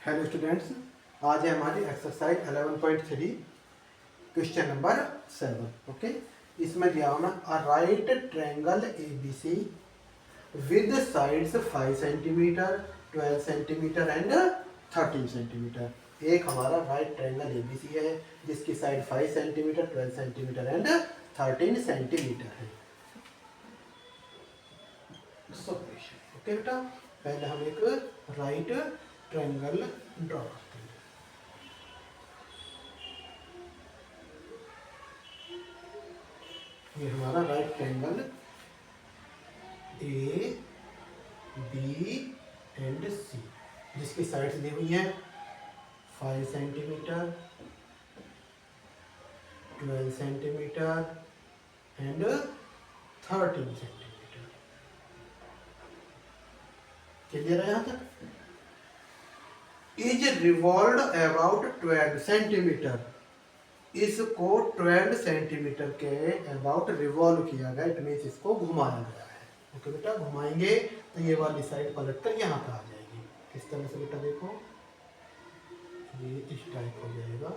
Hello students, आज है हमारी एक्सरसाइज 11.3 क्वेश्चन नंबर 7। ओके, इसमें दिया हुआ a right triangle ABC with sides 5 centimetre, 12 centimetre and 13 centimetre. एक हमारा राइट ट्रायंगल एबीसी है जिसकी side 5 centimetre, 12 centimetre and 13 centimetre है। ओके बेटा, पहले हम एक राइट ट्रायंगल ड्रॉ करते हैं। ये हमारा right triangle A B and C जिसकी साइड्स दी हुई हैं 5 centimetre, 12 centimetre and 13 centimetre. Clear है यहाँ तक? Is revolve about 12 centimetre. इसको 12 सेंटीमीटर के अबाउट रिवॉल्व किया गया, इट मीन्स इसको घुमाया गया है। ओके बेटा, घुमाएंगे तो ये वाली साइड पलट कर यहाँ पर आ जाएगी। किस तरह से बेटा देखो, ये इस टाइप हो जाएगा।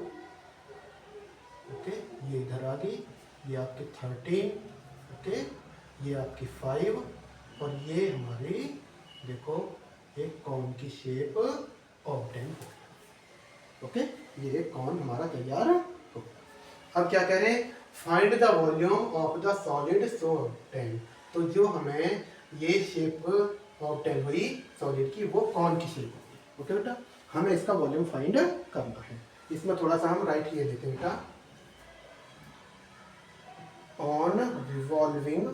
ओके, ये इधर आ गई, ये आपकी 13, ओके, ये आपकी 5 और ये हमारी देखो एक कॉन की शेप ऑब्टेन हो गया। ओके, ये एक कॉन हमारा तैयार हो गया। अब क्या कह रहे हैं, find the volume of the solid so obtain. तो जो हमें ये शेप ऑब्टेन हुई सॉलिड की, वो कॉन की शेप होगी। ओके बेटा, हमें इसका वॉल्यूम फाइंड करना है। इसमें थोड़ा सा हम राइट ये देते हैं बेटा, on revolving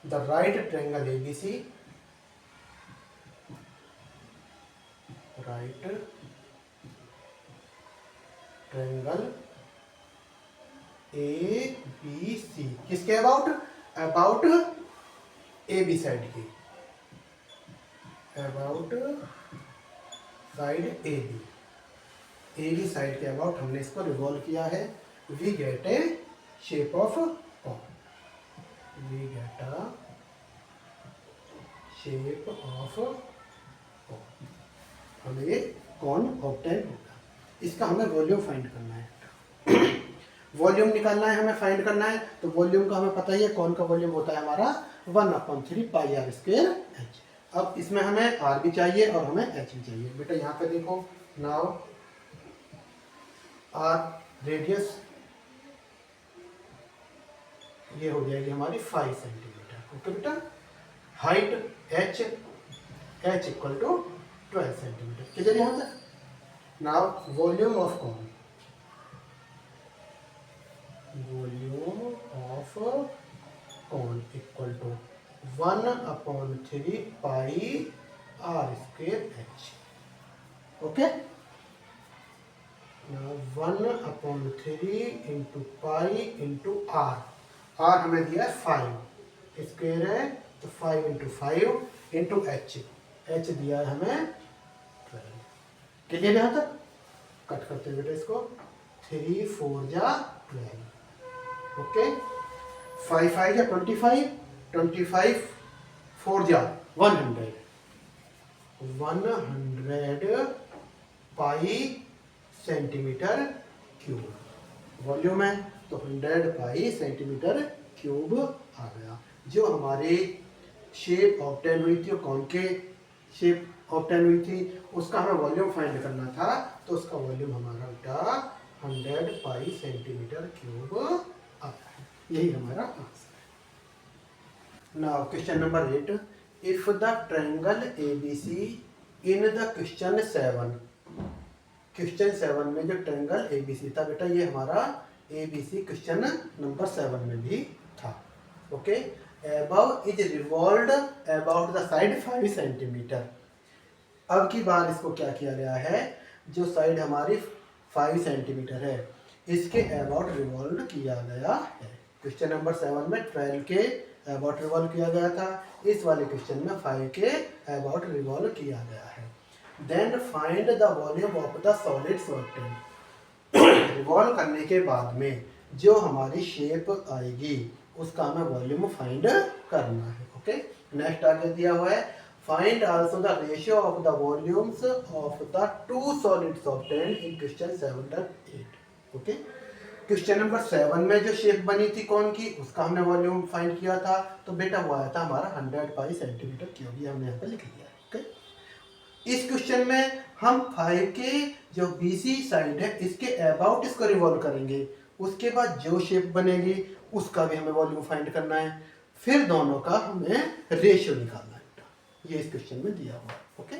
the right triangle ABC, right triangle A B C, किसके about? About A B side की, about side A B side के अबाउट हमने इसको रिवॉल्व किया है। We get a shape of cone, we get a shape of cone, हमें ये cone obtain होगा। इसका हमें वॉल्यूम फाइंड करना है। वॉल्यूम निकालना है, हमें फाइंड करना है। तो वॉल्यूम का हमें पता ही है, कॉन का वॉल्यूम होता है हमारा 1/3 पाई आर स्क्वायर एच। अब इसमें हमें आर भी चाहिए और हमें एच भी चाहिए। बेटा यहाँ पे देखो, नाउ आर रेडियस ये हो जाएगी हमारी 5 सेंटीमीटर। ओके बेटा, height H equal to 12 centimetre. किधर यहाँ तक? Now volume of cone, volume of cone equal to 1/3 pi R square H. Okay, 1/3 into pi into R. R हमें दिया है 5 स्क्वायर है, तो 5 इंटू 5 इंटू एच दिया है हमें 12। क्लियर यहाँ तक? कट करते बेटा इसको, 3 4 जा 12। ओके, 5 5 जा 25, 25 4 जा 100 पाई सेंटीमीटर क्यूब वॉल्यूम है। तो 100 पाई सेंटीमीटर क्यूब आ गया। जो हमारी शेप ऑब्टेन हुई थी, कौन के शेप ऑब्टेन हुई थी, उसका हमें वॉल्यूम फाइंड करना था। तो उसका वॉल्यूम हमारा बेटा 100 पाई सेंटीमीटर क्यूब आता है। यही हमारा आंसर है। Now question number 8, if the triangle ABC in the question 7, question 7 में जो ट्रायंगल एबीसी था बेटा, ये हमारा एबीसी क्वेश्चन नंबर 7 में भी था। Okay, above is revolved about the side 5 centimetre. अब की बार इसको क्या किया गया है, जो साइड हमारी 5 सेंटीमीटर है, इसके अबाउट रिवॉल्व किया गया है। क्वेश्चन नंबर 7 में 12 के अबाउट रिवॉल्व किया गया था, इस वाले क्वेश्चन में 5 के अबाउट रिवॉल्व किया गया है। Then find the volume of the solid obtain. Revolve करने के बाद में जो हमारी शेप आएगी उसका हमें वॉल्यूम फाइंड करना है। ओके, नेक्स्ट आगे दिया हुआ है find also the ratio of the volumes of the two solids obtained in question 7-8। Okay, question number 7 में जो शेप बनी थी कौन की, उसका हमने वॉल्यूम फाइंड किया था, तो बेटा वो आया था हमारा 100 पाई सेंटीमीटर क्यूब, ये हमने यहाँ पे लिख लिया। ओके, इस क्वेश्चन में हम 5 के जो BC साइड है इसके अबाउट इसको रिवॉल्व करेंगे, उसके बाद जो शेप बनेगी उसका भी हमें वॉल्यूम फाइंड करना है, फिर दोनों का हमें रेशियो निकालना है। ये इस क्वेश्चन में दिया हुआ है। ओके,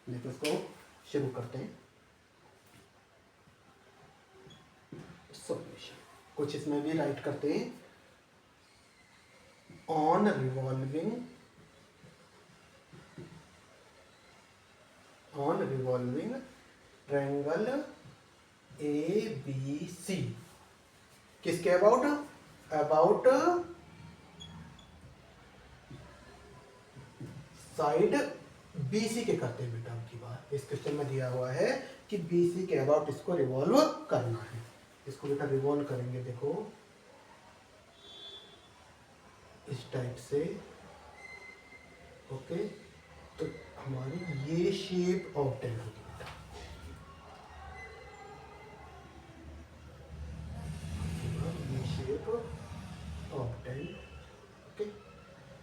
देखो इसको शुरू करते हैं। सॉल्यूशन कुछ इसमें भी राइट करते हैं। ऑन रिवॉल्विंग ट्रायंगल ABC, किसके अबाउट साइड BC के करते हैं बेटा। की बात इस क्वेश्चन में दिया हुआ है कि BC के अबाउट इसको रिवॉल्व करना है। इसको बेटा रिवॉल्व करेंगे, देखो इस टाइप से। ओके, तो हमारी ये शेप ऑब्टेन होगी बेटा। ये शेप ऑब्टेन। ओके,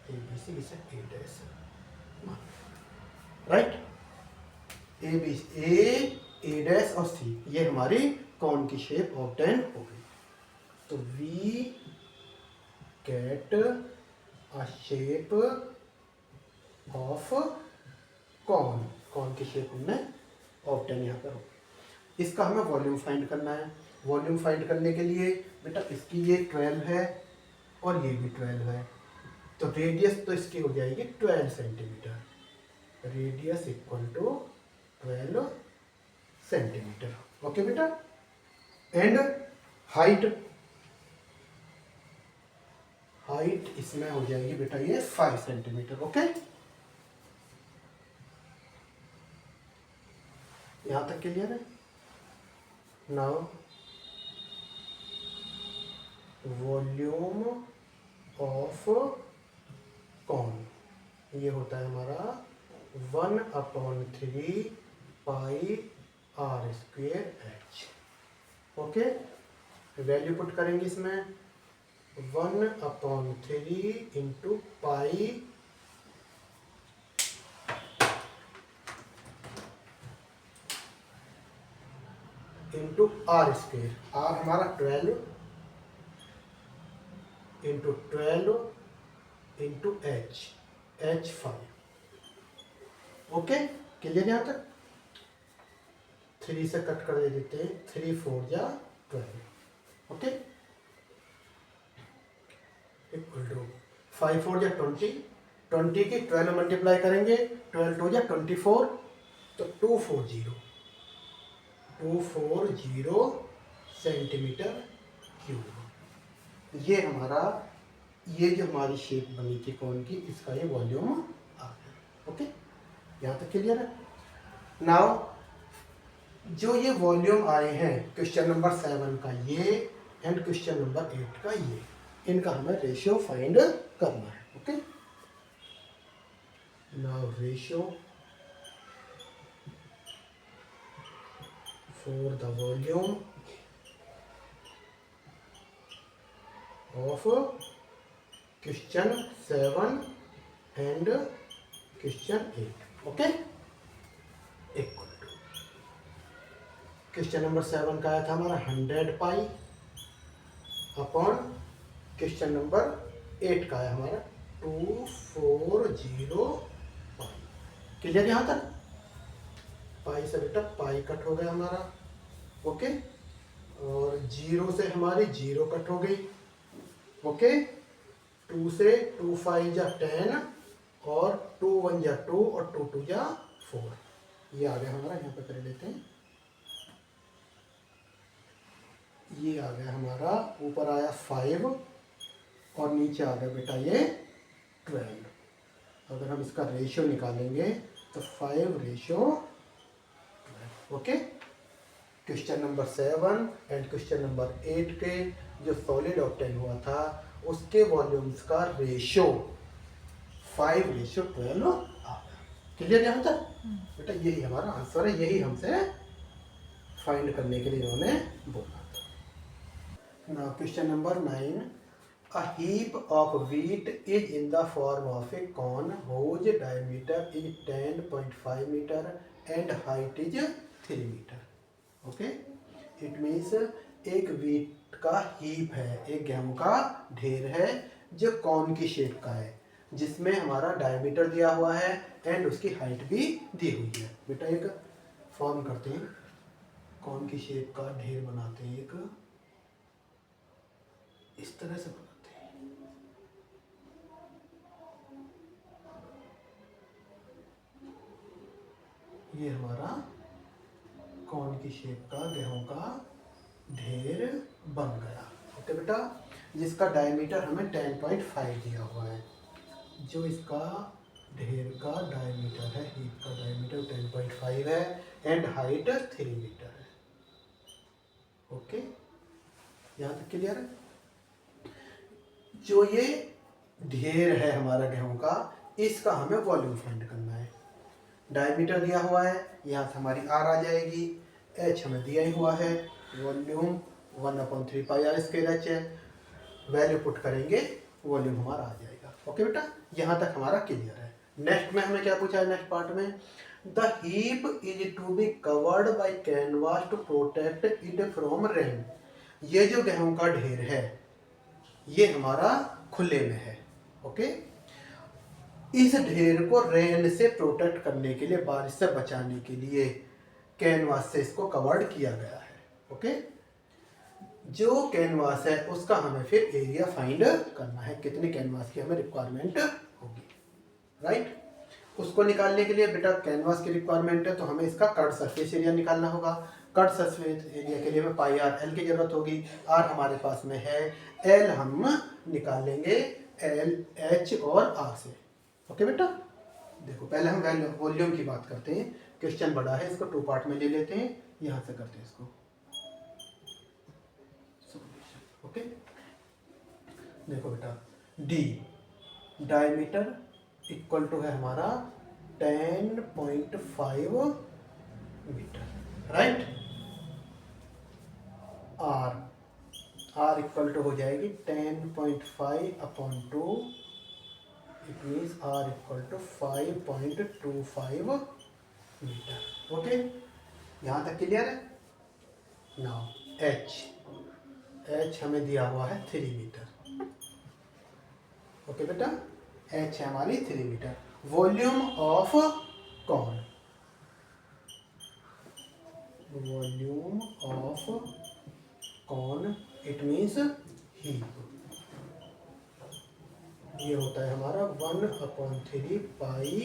ABC इसे A dash, right. A dash और C ये हमारी कौन की शेप ऑब्टेन हो गई। तो we get a shape of कौन की शेप हमने ऑब्टेन यहाँ पर हो। इसका हमें वॉल्यूम फाइंड करना है। वॉल्यूम फाइंड करने के लिए बेटा इसकी ये 12 है और ये भी 12 है, तो रेडियस तो इसकी हो जाएगी 12 centimetre. Radius equal to 12 centimetre. Okay बेटा, एंड हाइट इसमें हो जाएगी बेटा ये 5 सेंटीमीटर। ओके, यहां तक क्लियर है। नाउ वॉल्यूम ऑफ कॉन ये होता है हमारा 1/3 पाई r² h। Okay, value put करेंगे इसमें 1/3 into pi into r²। r हमारा 12 into 12 into h 5। Okay, clear यहाँ तक। 3 से कट कर दे देते हैं, 3 4 या 12। ओके, इक्वल टू 5 4 या 20 की 12 मल्टीप्लाई करेंगे, 12 2 या 24, तो 240 सेंटीमीटर क्यूब। ये हमारा ये जो हमारी शेप बनी थी कौन की, इसका ये वॉल्यूम आ गया। ओके, यहाँ तक क्लियर है। नाउ जो ये वॉल्यूम आए हैं क्वेश्चन नंबर 7 का ये एंड क्वेश्चन नंबर 8 का ये, इनका हमें रेशियो फाइंड करना है। Okay, now ratio for the volume of question 7 and question 8। Okay, equal to question number 7 का आया था हमारा 100 पाई अपॉन क्वेश्चन नंबर 8 का आया हमारा 240 पाई। क्लियर यहाँ तक। पाई से बेटा पाई कट हो गया हमारा। ओके, और 0 से हमारी 0 कट हो गई। ओके, 2 से 2 5 या 10 और 2 1 या 2 और 2 2 या 4, ये आ गया हमारा। यहाँ पे कर लेते हैं, ये आ गया हमारा, ऊपर आया 5 और नीचे आ गया बेटा ये 12। अगर हम इसका रेशियो निकालेंगे तो 5:12। Okay, question number 7 and question number 8 के जो सॉलिड ऑब्टेन हुआ था उसके वॉल्यूम्स का रेशियो 5:12 आ गया। क्लियर यहाँ तक? बेटा यही हमारा आंसर है, यही हमसे फाइंड करने के लिए इन्होंने बोला था। Now question number 9, a heap of wheat is in the form of a cone whose diameter is 10.5 meter and height is 3 meter. Okay, it means एक wheat का heap है, एक गेहूं का ढेर है जो कॉन की शेप का है, जिसमें हमारा डायमीटर दिया हुआ है एंड उसकी हाइट भी दी हुई है। बेटा एक फॉर्म करते हैं, कॉन की शेप का ढेर बनाते हैं, एक इस तरह से बनाते हैं। ये हमारा कॉन की शेप का गेहूं का ढेर बन गया। ओके बेटा, जिसका डायमीटर हमें 10.5 दिया हुआ है। जो इसका ढेर का डायमीटर है, हीप का डायमीटर 10.5 है एंड हाइट 3 मीटर है। ओके, यहाँ तक क्लियर है? जो ये ढेर है हमारा गेहूं का, इसका हमें वॉल्यूम फाइंड करना है। डायमीटर दिया हुआ है, यहाँ से हमारी आर आ जाएगी, एच हमें दिया ही हुआ है, volume 1/3 pi R square H है। वैल्यू पुट करेंगे, वॉल्यूम हमारा आ जाएगा। ओके बेटा, यहाँ तक हमारा क्लियर है। नेक्स्ट में हमें क्या पूछा है, नेक्स्ट पार्ट में, the heap is to be covered by canvas to protect it from rain. ये जो गेहूं का ढेर है ये हमारा खुले में है। ओके, इस ढेर को रेन से प्रोटेक्ट करने के लिए, बारिश से बचाने के लिए कैनवास से इसको कवर्ड किया गया है। ओके, जो कैनवास है उसका हमें फिर एरिया फाइंड करना है, कितने कैनवास की हमें रिक्वायरमेंट होगी, राइट? उसको निकालने के लिए बेटा कैनवास की रिक्वायरमेंट है तो हमें इसका कट सरफेस एरिया निकालना होगा। कट सरफेस एरिया के लिए हमें पाई आर एल की जरूरत होगी। आर हमारे पास में है, एल हम निकालेंगे एल एच और आर से। ओके बेटा, देखो पहले हम वॉल्यूम की बात करते हैं। क्वेश्चन बड़ा है, इसको 2 पार्ट में ले लेते हैं, यहां से करते हैं इसको। ओके, देखो बेटा, डी डायमीटर इक्वल टू है हमारा 10.5 metre, right? R equal to हो जाएगी 10.5/2, it means R equal to 5.25 metre. Okay, यहाँ तक क्लियर है? नाउ एच हमें दिया हुआ है 3 मीटर। ओके बेटा, एच है हमारी 3 metre. Volume of cone, volume of cone it means heap, ये होता है हमारा 1/3 pi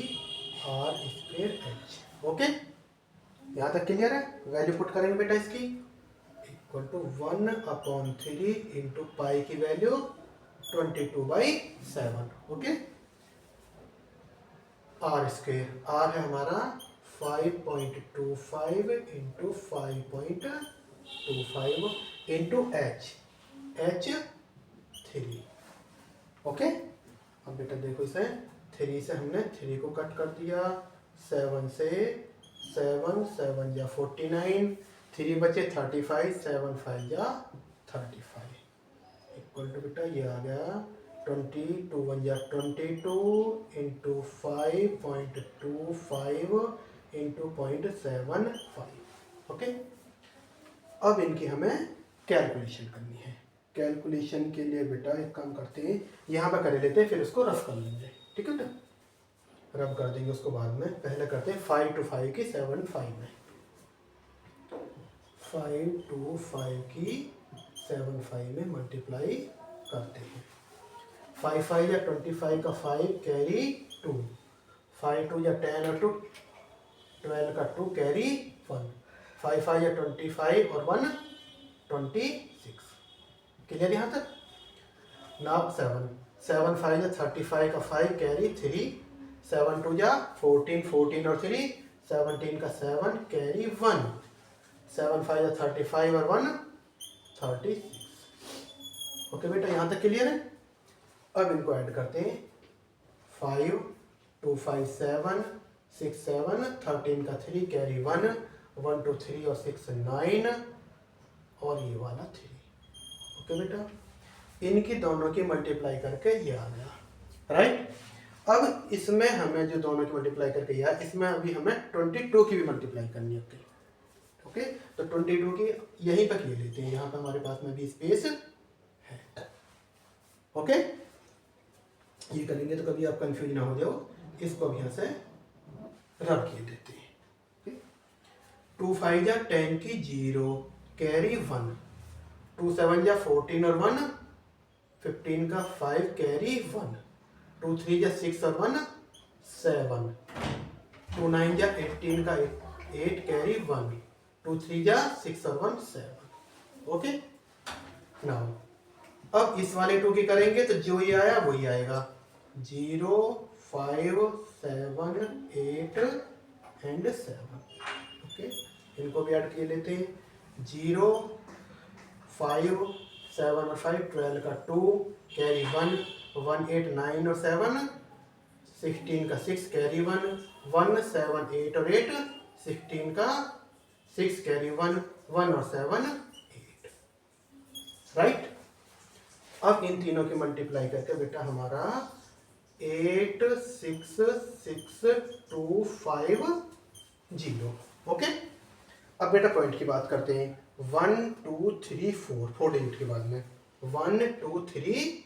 R square H. Okay, यहाँ तक क्लियर है? वैल्यू पुट करेंगे बेटा इसकी, इक्वल टू 1/3 इंटू पाई की value 22/7। Okay, R square, R है हमारा 5.25 इंटू 5.25 इंटू एच 3। ओके, अब बेटा देखो इसे 3 से हमने 3 को कट कर दिया, 7 से 7 या 49, 3 बचे 35, 7 5 या 35 इक्वल टू बेटा ये आ गया 22 1 या 22 इंटू 5.25 इंटू 0.75। ओके, अब इनकी हमें कैलकुलेशन करनी है। कैलकुलेशन के लिए बेटा एक काम करते हैं, यहाँ पर कर लेते हैं, फिर उसको रफ कर लेंगे। ठीक है बेटा, रब कर देंगे उसको बाद में। पहले करते हैं 5 to 5 की 7 5 में, 5 to 5 की 7 5 में मल्टीप्लाई करते हैं। 5 5 या 25 का 5 कैरी 2, 5 2 या 10 और 2 12 का 2 कैरी 1, 5 5 या 25 और 1 26। क्लियर यहाँ तक? नाउ 7 5 या 35 का 5 कैरी 3, 7 2 या 14 14 और 3 17 का 7 कैरी 1, 7 5 या 35 और 1 36। ओके बेटा, यहाँ तक क्लियर है? अब इनको ऐड करते हैं, 5 2 5 7 6 7, 13 का 3 कैरी 1, 1 2 3 और 6 9 और ये वाला 3। ओके बेटा, इनकी दोनों की मल्टीप्लाई करके ये आ गया, राइट। अब इसमें हमें जो दोनों की मल्टीप्लाई करके ये आया, इसमें अभी हमें 22 की भी मल्टीप्लाई करनी है। ओके, तो 22 की यहीं तक ये लेते हैं, यहाँ पे हमारे पास में भी स्पेस है। ओके, ये करेंगे तो कभी आप कंफ्यूज ना हो जाओ, इसको अब यहाँ से रख के देते हैं। 2 5 जा 10 की 0 कैरी 1, 2 7 जा 14 और 1, 15 का 5 कैरी 1, 2 3 जा 6 और 1 7, 2 9 जा 18 का 8 कैरी 1, 2 3 जा 6 और 1 7। ओके, नाउ अब इस वाले 2 की करेंगे तो जो ये आया वही आएगा, 0 5 7 8 एंड 7। ओके, इनको भी ऐड किए लेते हैं, 0 5 7 और 5 12 का 2 कैरी 1 1 8 9 और 7, 16 का 6 कैरी 1 1 7 8 और 8, 16 का 6 कैरी 1 1 और 7 8, राइट। अब इन तीनों की मल्टीप्लाई करके बेटा हमारा 8 6 6 2 5 0। ओके, अब बेटा पॉइंट की बात करते हैं, 1 2 3 4 4 डिजिट के बाद में 1 2 3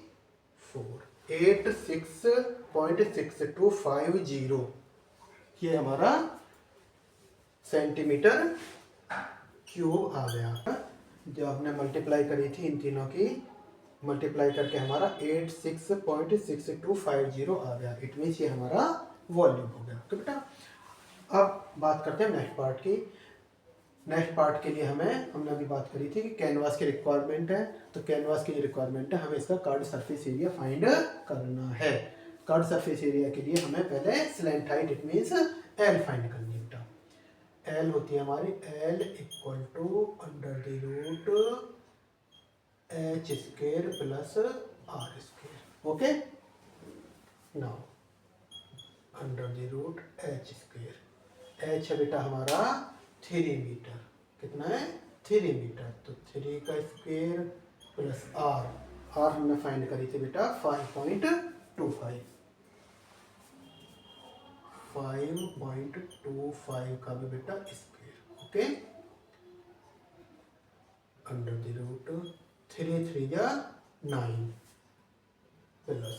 4 8 6.6250 ये हमारा सेंटीमीटर क्यूब आ गया। जो आपने मल्टीप्लाई करी थी इन तीनों की मल्टीप्लाई करके हमारा 86.6250 आ गया। इट मीन्स ये हमारा वॉल्यूम हो गया। तो बेटा अब बात करते हैं नेक्स्ट पार्ट की। नेक्स्ट पार्ट के लिए हमने अभी बात करी थी कि कैनवास की रिक्वायरमेंट है, तो कैनवास की जो रिक्वायरमेंट है हमें इसका कार्ड सरफेस एरिया फाइंड करना है। कार्ड सरफेस एरिया के लिए हमें पहले slant height it means L find करनी है बेटा। एल होती है हमारी L equal to under the root H square plus R square. Okay, now under the root H square, H है बेटा हमारा 3 मीटर, कितना है 3 मीटर, तो 3 का स्क्वायर प्लस आर, आर हमने फाइंड करी थी बेटा 5.25, 5.25 का भी बेटा square. Okay, under the root 3 3 या 9 प्लस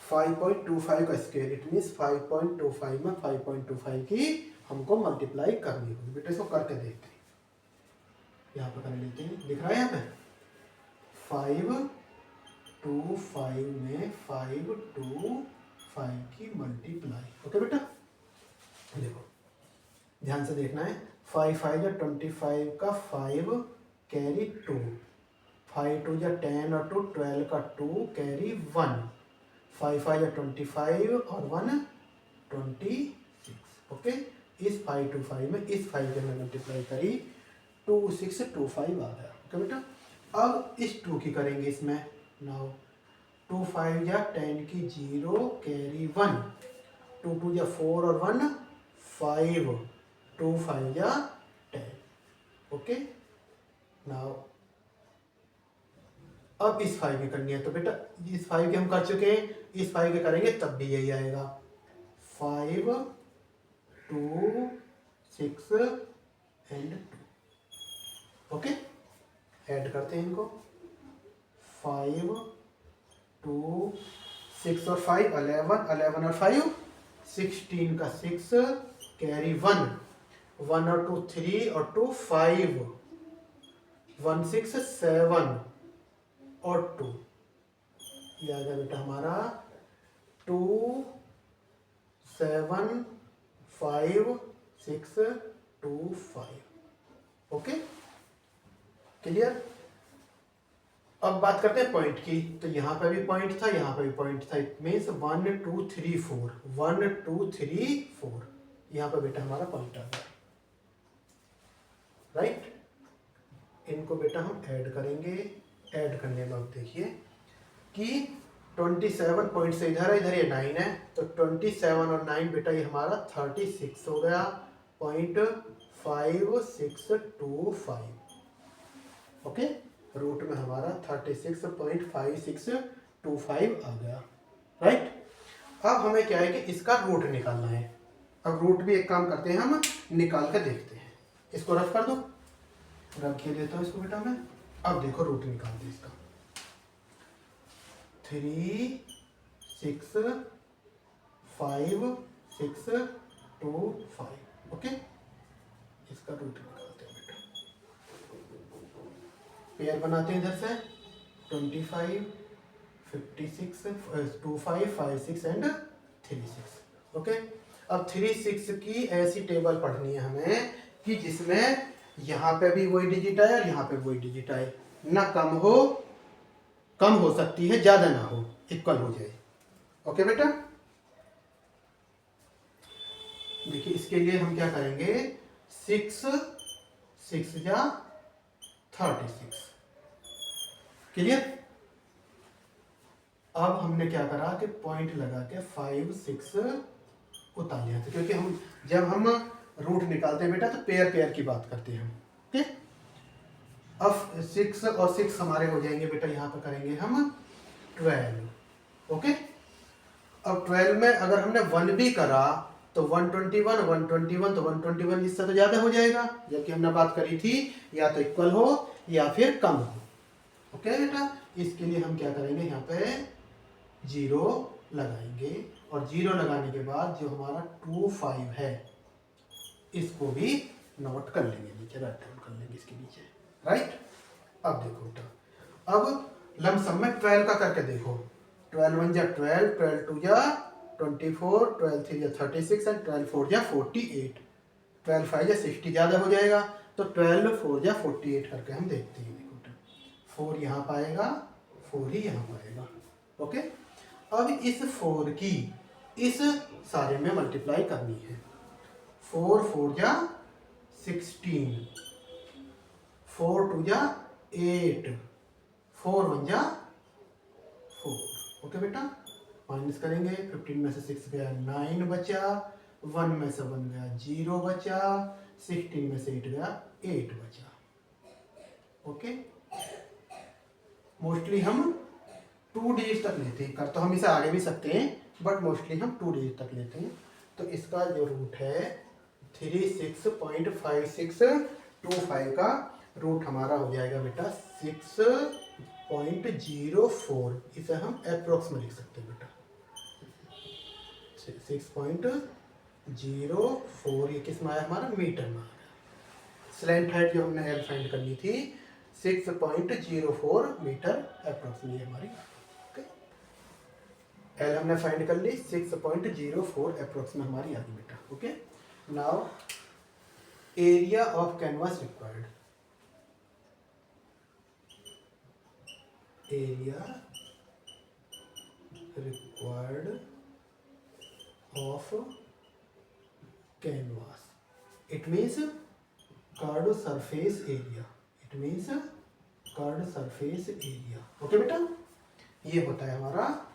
5.25 का स्क्वायर, इट मीन्स 5.25 में 5.25 की हमको मल्टीप्लाई करनी होगी बेटा। इसको करके देखते हैं, यहाँ पर कर लेते हैं, दिख रहा है यहाँ पे 5.25 में 5.25 की मल्टीप्लाई। ओके बेटा, देखो ध्यान से देखना है, 5 5 या 25 का 5 कैरी 2, 5 2 या 10 और 2 12 का 2 कैरी 1, 5 5 या 25 और 1 26। ओके, इस 525 में इस 5 के मैं मल्टीप्लाई करी 2625 आ गया। ओके बेटा, अब इस 2 की करेंगे इसमें। नाउ 2 5 या 10 की 0 कैरी 1, 2 2 या 4 और 1 5, 2 5 या 10। ओके, नाउ अब इस 5 की करनी है, तो बेटा इस 5 के हम कर चुके हैं, इस 5 के करेंगे तब भी यही आएगा, 5 2 6 एंड 2। ओके, ऐड करते हैं इनको, 5 2 6 और 5 11, 11 और 5 16 का 6 कैरी 1, 1 और 2 3 और 2 5, 1 6 7 और 2, ये आ गया बेटा हमारा 2 7 5 6 2 5। Okay, clear. अब बात करते हैं पॉइंट की, तो यहाँ पे भी पॉइंट था, यहाँ पे भी पॉइंट था, इट मीन्स 1 2 3 4, 1 2 3 4, यहाँ पे बेटा हमारा पॉइंट आ गया, राइट। इनको बेटा हम ऐड करेंगे, ऐड करने में अब देखिए कि 27 पॉइंट से इधर है, इधर ये 9 है, तो 27 और 9 बेटा ये हमारा 36 हो गया, 0.5625। ओके, रूट में हमारा 36.5625 आ गया, राइट। अब हमें क्या है कि इसका रूट निकालना है। अब रूट भी एक काम करते हैं, हम निकाल कर देखते हैं। इसको रफ कर दो, रख के देता हूँ इसको बेटा मैं। अब देखो रूट निकाल दे इसका, 36565। ओके, इसका रूट निकालते हैं बेटा। पेयर बनाते हैं इधर से, 25 56 25 56 एंड 36। ओके, अब 36 की ऐसी टेबल पढ़नी है हमें कि जिसमें यहाँ पे भी वही डिजिट आए और यहाँ पे वही डिजिट आए, ना कम हो सकती है, ज्यादा ना हो, इक्वल हो जाए। ओके बेटा, देखिए इसके लिए हम क्या करेंगे, 6 6 या 36। क्लियर। अब हमने क्या करा कि पॉइंट लगा के 5 6 उतार लिया था, क्योंकि हम जब हम रूट निकालते हैं बेटा तो पेयर पेयर की बात करते हैं हम। ठीक, अब 6 और 6 हमारे हो जाएंगे बेटा, यहाँ पर करेंगे हम 12। ओके, अब 12 में अगर हमने 1 भी करा तो 121 121, तो 121 इससे तो ज्यादा हो जाएगा, जबकि हमने बात करी थी या तो इक्वल हो या फिर कम हो। ओके बेटा, इसके लिए हम क्या करेंगे, यहाँ पे 0 लगाएंगे, और 0 लगाने के बाद जो हमारा 25 है इसको भी नोट कर लेंगे नीचे, राइट डाउन कर लेंगे इसके नीचे, राइट। अब देखो बेटा, अब लमसम में 12 का करके देखो, 12 1 जा 12, 12 2 जा 24, 12 3 जा 36 एंड 12 4 जा 48, 12 5 जा 60 ज़्यादा हो जाएगा, तो 12 4 जा 48 करके हम देखते हैं। देखो 4 यहाँ पाएगा, 4 ही यहाँ पाएगा। ओके, अब इस 4 की इस सारे में मल्टीप्लाई करनी है। 4 4 जा 16, 4 2 जा 8, 4 1 जा 4। ओके बेटा, माइनस करेंगे, 15 में से 6 गया 9 बचा, 1 में से 1 गया 0 बचा, 16 में से 8 गया 8 बचा। ओके, मोस्टली हम 2 डिजिट तक लेते हैं, कर तो हम इसे आगे भी सकते हैं, बट मोस्टली हम 2 डिजिट तक लेते हैं। तो इसका जो रूट है 36.5625 का रूट हमारा हो जाएगा बेटा 6.04। इसे हम अप्रोक्स में लिख सकते हैं बेटा, 6.04। ये किस में आया हमारा, मीटर में आया। स्लैंट हाइट जो हमने एल फाइंड करनी थी 6.04 मीटर अप्रोक्सीमेटली हमारी। एल हमने फाइंड कर ली, 6.04 अप्रोक्सीमेट हमारी आ गई बेटा। Okay, now area of canvas required, area required of canvas, it means curved surface area, it means curved surface area. Okay बेटा, ये होता है हमारा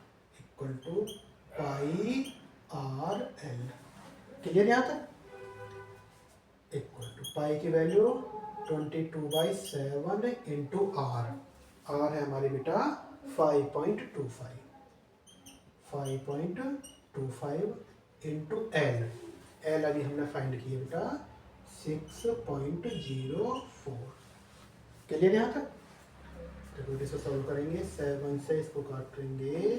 equal to pi R L. Clear यहाँ तक, इक्वल टू पाई की वैल्यू 22/7 इंटू आर, आर है हमारी बेटा 5.25, 5.25 इंटू एल, एल अभी हमने फाइंड किया बेटा 6.04। क्लियर यहाँ तक। तो इसे सॉल्व करेंगे, 7 से इसको काटेंगे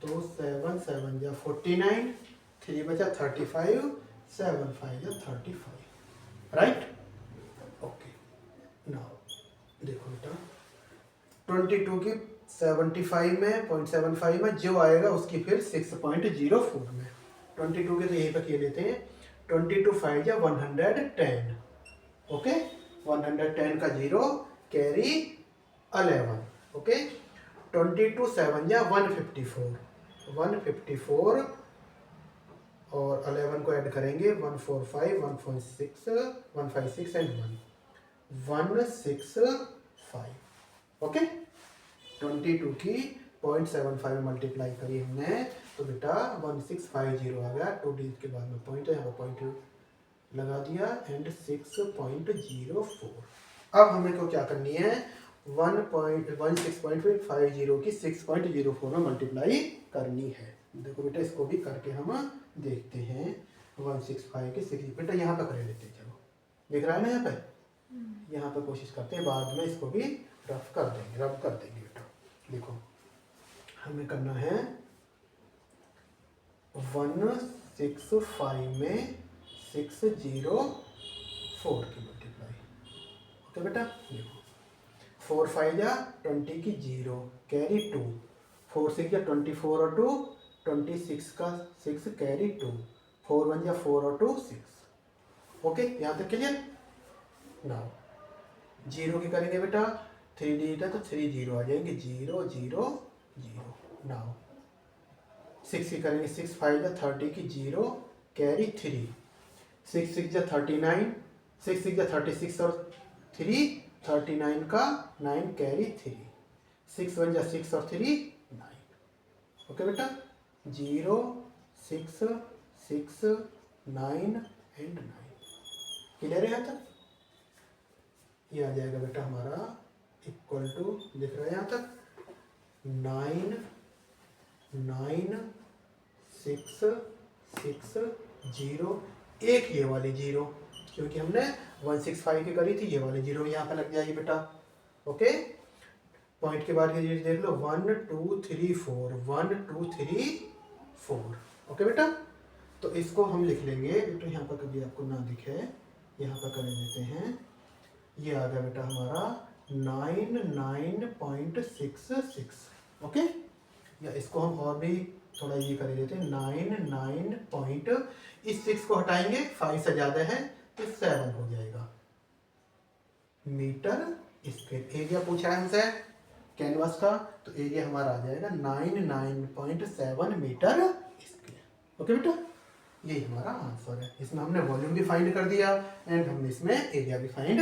तो 7 7 जा 49, 3 बचा 35, 7 5 जा 35, राइट। ओके, नाउ देखो बेटा 22 की 75 में 0.75 में जो आएगा उसकी फिर 6.04 में, 22 के तो यहीं पर किए लेते हैं, 22 5 जा 110। ओके, 110 का 0 कैरी 11। ओके, 22 7 या 154, 154 और 11 को ऐड करेंगे 145 156 एंड 165। ओके, 22 की 0.75 मल्टीप्लाई करी हमने तो बेटा 1650 आ गया। 2 डिजिट के बाद में पॉइंट है, यहाँ पर पॉइंट लगा दिया एंड 6.04। अब हमें को क्या करनी है 16.50 की 6.04 में मल्टीप्लाई करनी है। देखो बेटा इसको भी करके हम देखते हैं। 165 की 6 बेटा यहाँ पर कर लेते हैं, चलो दिख रहा है ना यहाँ पे, यहाँ पर कोशिश करते हैं, बाद में इसको भी रब कर देंगे बेटा। देखो हमें करना है 165 में 604 की मल्टीप्लाई। ओके बेटा देखो 4 5 या 20 की 0 कैरी 2, 4 6 या 24 और 2 26 का 6 कैरी 2, 4 1 या 4 और 2 6। ओके यहाँ तक क्लियर। नाउ 0 की करेंगे बेटा 3 डिजिट है तो 3 0 आ जाएंगे 0 0 0। नाउ 6 की करेंगे 6 5 या 30 की 0 कैरी 3, 6 6 या 39, 6 6 या 36 और 3 39 का 9 कैरी 3, 6 1 या 6 और 3 9। ओके बेटा 0 6 6 9 एंड 9 क्लियर है यहाँ तक। ये आ जाएगा बेटा हमारा इक्वल टू, दिख रहा है यहाँ तक 9 9 6 6 0, एक ये वाली 0 क्योंकि हमने 165 की करी थी, ये वाली 0 यहाँ पे लग जाएगी बेटा। ओके पॉइंट के बाद की डिजिट देख लो 1 2 3 4 1 2 3 4। ओके बेटा तो इसको हम लिख लेंगे बेटा, यहाँ पर कभी आपको ना दिखे यहाँ पर कर देते हैं। ये आ गया बेटा हमारा 99.66। ओके या इसको हम और भी थोड़ा ये कर देते हैं 99 पॉइंट, इस 6 को हटाएंगे 5 से ज़्यादा है तो 7 हो जाएगा मीटर स्क्वायर। एरिया पूछा है हमसे कैनवास का तो एरिया हमारा आ जाएगा 99.7 मीटर स्क्वायर। ओके बेटा यही हमारा आंसर है। इसमें हमने वॉल्यूम भी फाइंड कर दिया एंड हमने इसमें एरिया भी फाइंड